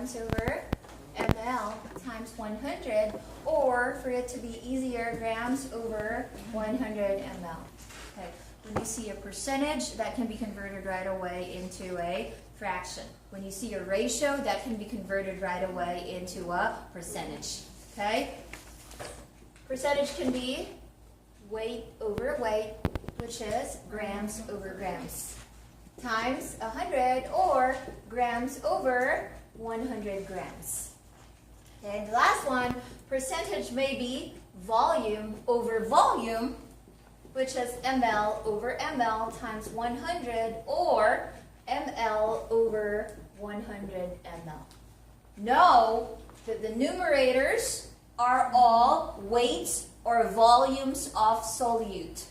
grams over ml times 100, or for it to be easier, grams over 100 ml. Okay. When you see a percentage, that can be converted right away into a fraction. When you see a ratio, that can be converted right away into a percentage. Okay? Percentage can be weight over weight, which is grams over grams, times 100, or grams over 100 grams. Okay, and the last one, percentage may be volume over volume, which is ml over ml times 100, or ml over 100 ml. Know that the numerators are all weights or volumes of solute.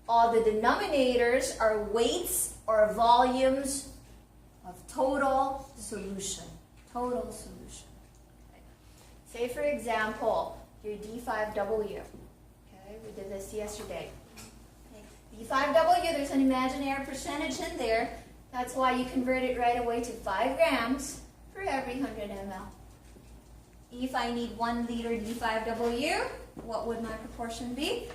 All the denominators are weights or volumes of total solution. Total solution. Okay. Say for example, your D5W. Okay, we did this yesterday. Okay. D5W, there's an imaginary percentage in there. That's why you convert it right away to 5 grams for every 100 ml. If I need 1 liter D5W, what would my proportion be?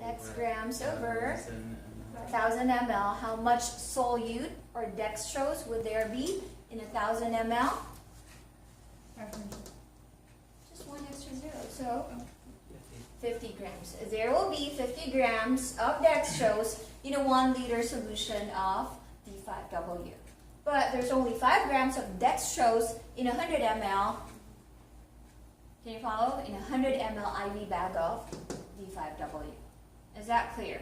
X grams over 1,000 ml. How much solute or dextrose would there be in 1,000 ml? Just one extra zero, so 50 grams. There will be 50 grams of dextrose in a 1 liter solution of D5W. But there's only 5 grams of dextrose in 100 ml. Can you follow? In a 100 ml IV bag of D5W. Is that clear?